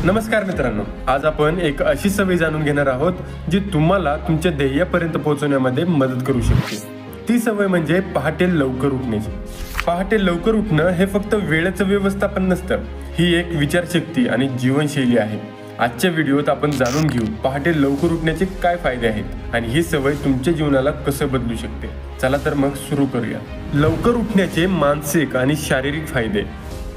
नमस्कार मित्रांनो, आज आपण एक अशी सवय जाणून घेणार आहोत जी तुम्हाला तुमच्या ध्येयापर्यंत पोहोचवण्यामध्ये मदत करू शकते। ती सवय म्हणजे पहाटे लवकर उठण्याची। पहाटे लवकर उठणं हे फक्त वेळेचं व्यवस्थापन नसतं, ही एक विचारशक्ती आणि जीवनशैली आहे। आजच्या व्हिडिओत आपण जाणून घेऊ पहाटे लवकर उठण्याचे काय फायदे आहेत आणि ही सवय तुमच्या जीवनाला कसं बदलू शकते। चला तर मग सुरू करूया। लवकर उठण्याचे मानसिक आणि शारीरिक फायदे।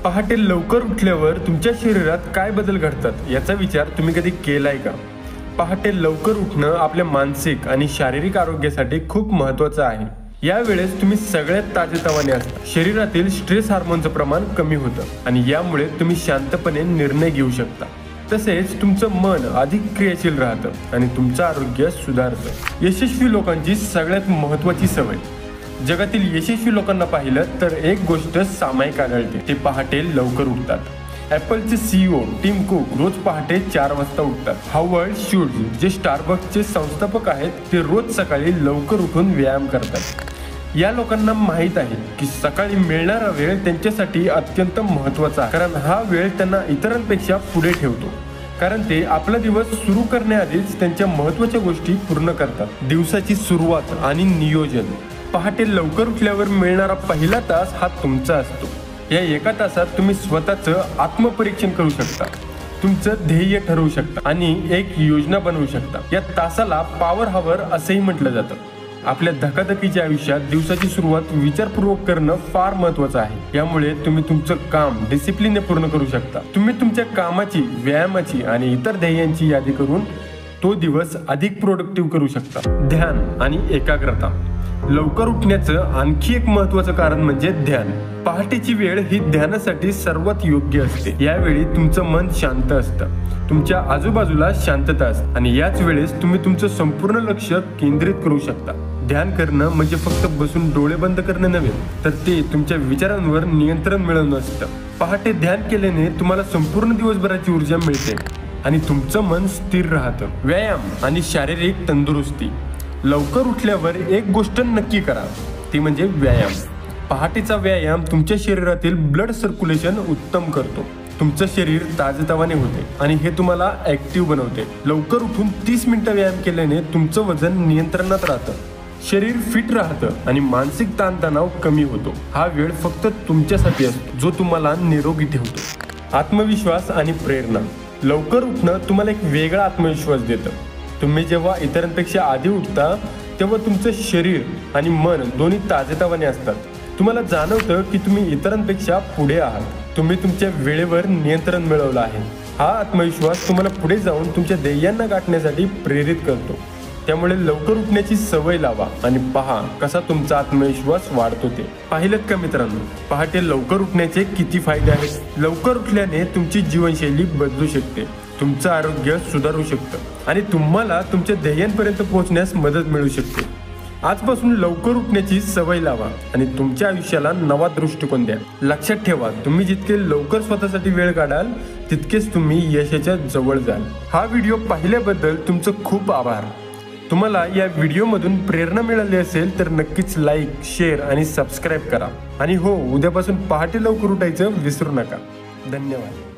पहाटे लवकर उठल्यावर तुमच्या शरीरात काय बदल घडतात याचा विचार तुम्ही कधी केलाय का? पहाटे लवकर उठणं आपल्या मानसिक आणि शारीरिक आरोग्यासाठी खूप महत्त्वाचं आहे। या वेळेस तुम्ही सगळ्यात ताजेतवाने असता, शरीरातील स्ट्रेस हार्मोनचं प्रमाण कमी होतं आणि यामुळे तुम्ही शांतपणे निर्णय घेऊ शकता। तसेच तुमचं मन अधिक क्रियाशील राहतं आणि तुमचं आरोग्य सुधारतं। यशस्वी लोकांची सगळ्यात महत्त्वाची सवय। जगातील यशस्वी लोकांना पाहिलं तर एक गोष्ट सामायिक आढळते, ते पहाटे लवकर उठतात। ॲपलचे CEO टिम कुक रोज पहाटे 4 वाजता उठतात। हार्वर्ड शुल्ट्झ जे स्टारबक्सचे संस्थापक आहेत, ते रोज सकाळी लवकर उठून व्यायाम करतात। या लोकांना माहीत आहे की सकाळी मिळणारा वेळ त्यांच्यासाठी अत्यंत महत्त्वाचा आहे, कारण हा वेळ त्यांना इतरांपेक्षा पुढे ठेवतो। कारण ते आपला दिवस सुरू करण्याआधीच त्यांच्या महत्त्वाच्या गोष्टी पूर्ण करतात। दिवसाची सुरुवात आणि नियोजन। पहाटे लवकर उठल्यावर मिळणारा पहिला तास हा तुमचा असतो। या एका तासात तुम्ही स्वतःचं आत्मपरीक्षण करू शकता, तुमचं ध्येय ठरवू शकता आणि एक योजना बनवू शकता। या तासाला पॉवर हॉवर असंही म्हटलं जातं। आपल्या धकाधकीच्या आयुष्यात दिवसाची सुरुवात विचारपूर्वक करणं फार महत्त्वाचं आहे। यामुळे तुम्ही तुमचं काम डिसिप्लिनने पूर्ण करू शकता। तुम्ही तुमच्या कामाची, व्यायामाची आणि इतर ध्येयांची यादी करून तो दिवस अधिक प्रोडक्टिव्ह करू शकता। ध्यान आणि एकाग्रता। लवकर उठण्याचं आणखी एक महत्त्वाचं कारण म्हणजे ध्यान। पहाटेची वेळ ही ध्यानासाठी सर्वात योग्य असते। यावेळी तुमचं मन शांत असतं, तुमच्या आजूबाजूला शांतता असते आणि याच वेळेस तुम्ही तुमचं संपूर्ण लक्ष केंद्रित करू शकता। ध्यान करणं म्हणजे फक्त बसून डोळे बंद करणं नव्हे, तर ते तुमच्या विचारांवर नियंत्रण मिळवणं असतं। पहाटे ध्यान केल्याने तुम्हाला संपूर्ण दिवसभराची ऊर्जा मिळते आणि तुमचं मन स्थिर राहतं। व्यायाम आणि शारीरिक तंदुरुस्ती। लवकर उठल्यावर एक गोष्ट नक्की करा, ती म्हणजे व्यायाम। पहाटेचा व्यायाम तुमच्या शरीरातील ब्लड सर्क्युलेशन उत्तम करतो, तुमचं शरीर ताजेतवाने होते आणि हे तुम्हाला ऍक्टिव्ह बनवते। लवकर उठून 30 मिनिटं व्यायाम केल्याने तुमचं वजन नियंत्रणात राहतं, शरीर फिट राहतं आणि मानसिक ताणतणाव कमी होतो। हा वेळ फक्त तुमच्यासाठी असतो, जो तुम्हाला निरोगी ठेवतो। आत्मविश्वास आणि प्रेरणा। लवकर उठणं तुम्हाला एक वेगळा आत्मविश्वास देतं। तुम्ही जेव्हा इतरांपेक्षा आधी उठता तेव्हा तुमचं शरीर आणि मन दोन्ही ताजेतवाने असतात। तुम्हाला जाणवतं की तुम्ही इतरांपेक्षा पुढे आहात, तुम्ही तुमच्या वेळेवर नियंत्रण मिळवलं आहे। हा आत्मविश्वास तुम्हाला पुढे जाऊन तुमच्या ध्येयांना गाठण्यासाठी प्रेरित करतो। त्यामुळे लवकर उठण्याची सवय लावा आणि पहा कसा तुमचा आत्मविश्वास वाढतो ते। पाहिलं का मित्रांनो, पहाटे लवकर उठण्याचे किती फायदे आहेत? लवकर उठल्याने तुमची जीवनशैली बदलू शकते, तुमचं आरोग्य सुधारू शकतं आणि तुम्हाला तुमच्या ध्येयांपर्यंत पोहोचण्यास मदत मिळू शकते। आजपासून लवकर उठण्याची सवय लावा आणि तुमच्या आयुष्याला नवा दृष्टिकोन द्या। लक्षात ठेवा, तुम्ही जितके लवकर स्वतःसाठी वेळ काढाल तितकेच तुम्ही यशाच्या जवळ जाल। हा व्हिडिओ पाहिल्याबद्दल तुमचं खूप आभार। तुम्हाला या व्हिडिओमधून प्रेरणा मिळाली असेल तर नक्कीच लाईक, शेअर आणि सबस्क्राईब करा। आणि हो, उद्यापासून पहाटे लवकर उठायचं विसरू नका। धन्यवाद।